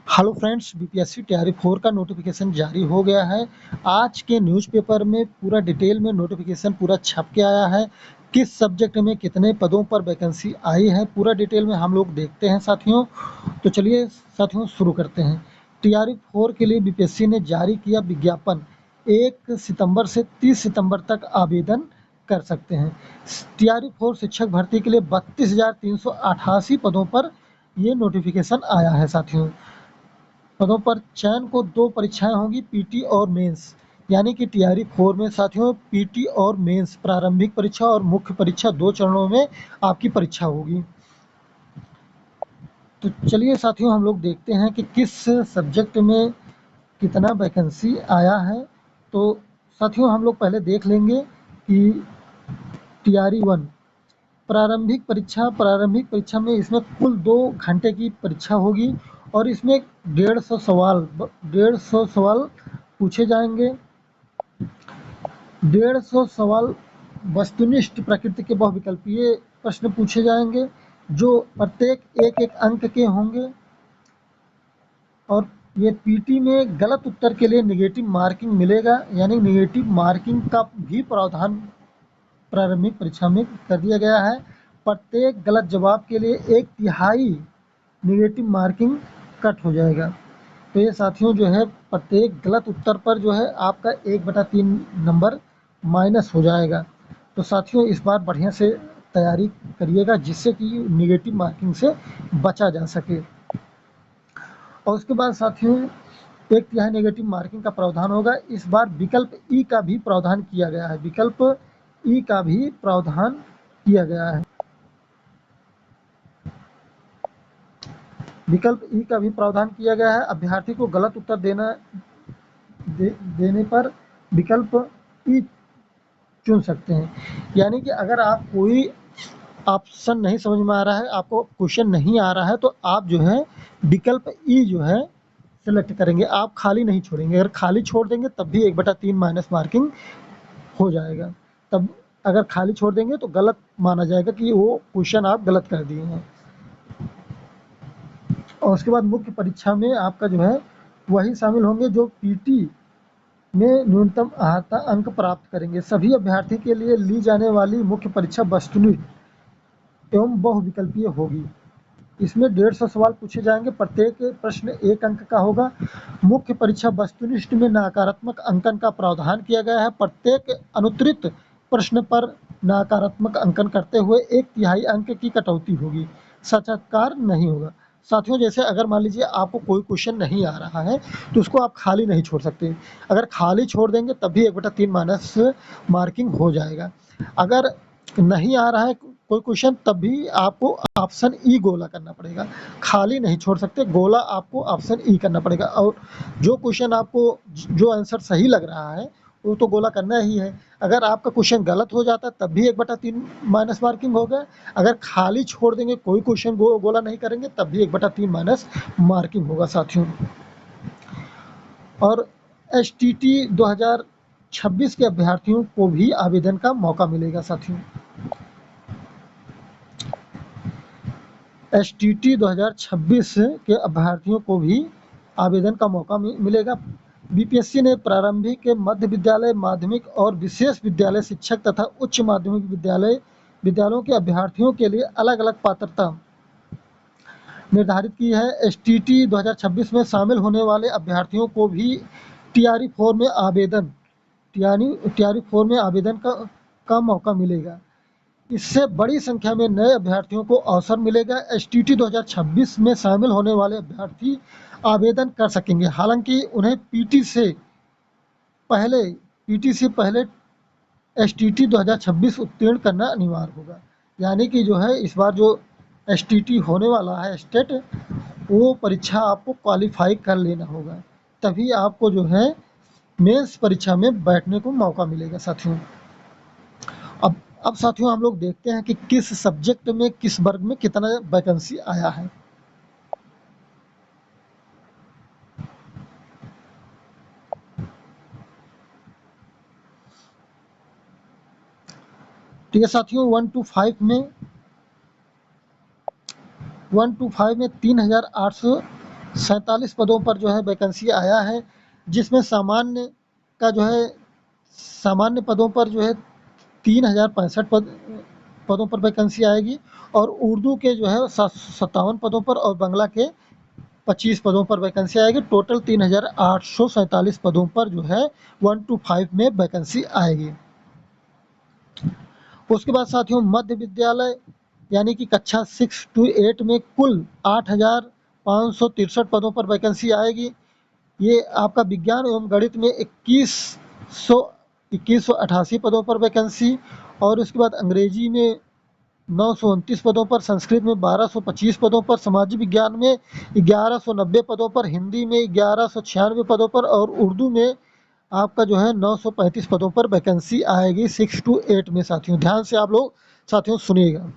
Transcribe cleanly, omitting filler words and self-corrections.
Hello friends, BPSC तैयारी 4 का notification जारी हो गया है। आज के न्यूज़पेपर में पूरा डिटेल में नोटिफिकेशन पूरा छप के आया है। किस सब्जेक्ट में कितने पदों पर वैकेंसी आई है, पूरा डिटेल में हम लोग देखते हैं साथियों। तो चलिए साथियों शुरू करते हैं। तैयारी 4 के लिए बीपीएससी ने जारी किया विज्ञापन। 1 सितंबर से 30 सितंबर तक आवेदन कर सकते हैं। तैयारी 4 शिक्षक भर्ती के लिए 32,388 पदों पर ये नोटिफिकेशन आया है साथियों। पदों पर चयन को 2 परीक्षाएं होंगी, पीटी और मेंस। यानी कि तैयारी 4 में साथियों पीटी और मेंस, प्रारंभिक परीक्षा और मुख्य परीक्षा 2 चरणों में आपकी परीक्षा होगी। तो चलिए साथियों हम लोग देखते हैं कि किस सब्जेक्ट में कितना वैकेंसी आया है। तो साथियों हम लोग पहले देख लेंगे कि तैयारी 1 प्रारंभिक परीक्षा में इसमें कुल 2 घंटे की परीक्षा होगी और इसमें 150 सवाल पूछे जाएंगे। 150 सवाल वस्तुनिष्ठ प्रकृति के बहुविकल्पीय प्रश्न पूछे जाएंगे, जो प्रत्येक एक एक अंक के होंगे। और ये पीटी में गलत उत्तर के लिए नेगेटिव मार्किंग मिलेगा, यानी नेगेटिव मार्किंग का भी प्रावधान प्रारंभिक परीक्षा में कर दिया गया है। प्रत्येक गलत जवाब के लिए 1/3 नेगेटिव मार्किंग कट हो जाएगा। तो ये साथियों जो है प्रत्येक गलत उत्तर पर जो है आपका 1/3 नंबर माइनस हो जाएगा। तो साथियों इस बार बढ़िया से तैयारी करिएगा, जिससे कि नेगेटिव मार्किंग से बचा जा सके। और उसके बाद साथियों 1/3 नेगेटिव मार्किंग का प्रावधान होगा। इस बार विकल्प ई का भी प्रावधान किया गया है। विकल्प ई का भी प्रावधान किया गया है। विकल्प ई का भी प्रावधान किया गया है। अभ्यर्थी को गलत उत्तर देने पर विकल्प ई चुन सकते हैं। यानी कि अगर आप कोई ऑप्शन नहीं समझ में आ रहा है, आपको क्वेश्चन नहीं आ रहा है, तो आप जो है विकल्प ई जो है सेलेक्ट करेंगे। आप खाली नहीं छोड़ेंगे। अगर खाली छोड़ देंगे तब भी 1/3 माइनस मार्किंग हो जाएगा। तब अगर खाली छोड़ देंगे तो गलत माना जाएगा कि वो क्वेश्चन आप गलत कर दिए हैं। और उसके बाद मुख्य परीक्षा में आपका जो है वही शामिल होंगे जो पीटी में न्यूनतम अहाता अंक प्राप्त करेंगे। सभी अभ्यर्थी के लिए ली जाने वाली मुख्य परीक्षा वस्तुनिष्ठ एवं बहुविकल्पीय होगी। इसमें 150 सवाल पूछे जाएंगे, प्रत्येक प्रश्न 1 अंक का होगा। मुख्य परीक्षा वस्तुनिष्ठ में नकारात्मक अंकन का प्रावधान किया गया है। प्रत्येक अनुत्तरित प्रश्न पर नकारात्मक अंकन करते हुए 1/3 अंक की कटौती होगी। साक्षात्कार नहीं होगा। साथियों जैसे अगर मान लीजिए आपको कोई क्वेश्चन नहीं आ रहा है तो उसको आप खाली नहीं छोड़ सकते। अगर खाली छोड़ देंगे तब भी 1/3 माइनस मार्किंग हो जाएगा। अगर नहीं आ रहा है कोई क्वेश्चन तब भी आपको ऑप्शन ई गोला करना पड़ेगा। खाली नहीं छोड़ सकते, गोला आपको ऑप्शन ई करना पड़ेगा। और जो क्वेश्चन आपको जो आंसर सही लग रहा है वो तो गोला करना ही है। अगर आपका क्वेश्चन गलत हो जाता है तब भी 1/3 माइनस मार्किंग होगा। अगर खाली छोड़ देंगे, कोई क्वेश्चन गोला नहीं करेंगे, तब भी 1/3 माइनस मार्किंग होगा साथियों। और एसटीटी 2026 के अभ्यर्थियों को भी आवेदन का मौका मिलेगा साथियों। एसटीटी 2026 के अभ्यर्थियों को भी आवेदन का मौका मिलेगा। बीपीएससी ने प्रारंभिक, मध्य विद्यालय, माध्यमिक और विशेष विद्यालय शिक्षक तथा उच्च माध्यमिक विद्यालयों के अभ्यर्थियों के लिए अलग अलग पात्रता निर्धारित की है। एसटीटी 2026 में शामिल होने वाले अभ्यर्थियों को भी टीआरई 4 में आवेदन का मौका मिलेगा। इससे बड़ी संख्या में नए अभ्यर्थियों को अवसर मिलेगा। एसटीटी 2026 में शामिल होने वाले अभ्यर्थी आवेदन कर सकेंगे। हालांकि उन्हें पीटी से पहले एसटीटी 2026 उत्तीर्ण करना अनिवार्य होगा। यानी कि जो है इस बार जो एसटीटी होने वाला है स्टेट, वो परीक्षा आपको क्वालिफाई कर लेना होगा, तभी आपको जो है मेंस परीक्षा में बैठने को मौका मिलेगा साथियों। अब साथियों हम लोग देखते हैं कि किस सब्जेक्ट में किस वर्ग में कितना वैकेंसी आया है। ठीक है साथियों, 1 to 5 में 3,800 47 पदों पर जो है वैकेंसी आया है, जिसमें सामान्य पदों पर जो है 3065 पदों पर वैकेंसी आएगी, और उर्दू के जो है 57 पदों पर और बांग्ला के 25 पदों पर वैकेंसी आएगी। टोटल 3847 पदों पर जो है 1 to 5 में वैकेंसी आएगी। उसके बाद साथियों मध्य विद्यालय यानी कि कक्षा 6 to 8 में कुल 8563 पदों पर वैकेंसी आएगी। ये आपका विज्ञान एवं गणित में 2188 पदों पर वैकेंसी, और उसके बाद अंग्रेजी में 929 पदों पर, संस्कृत में 1225 पदों पर, सामाजिक विज्ञान में 1190 पदों पर, हिंदी में 1196 पदों पर, और उर्दू में आपका जो है 935 पदों पर वैकेंसी आएगी 6 to 8 में। साथियों ध्यान से आप लोग साथियों सुनिएगा।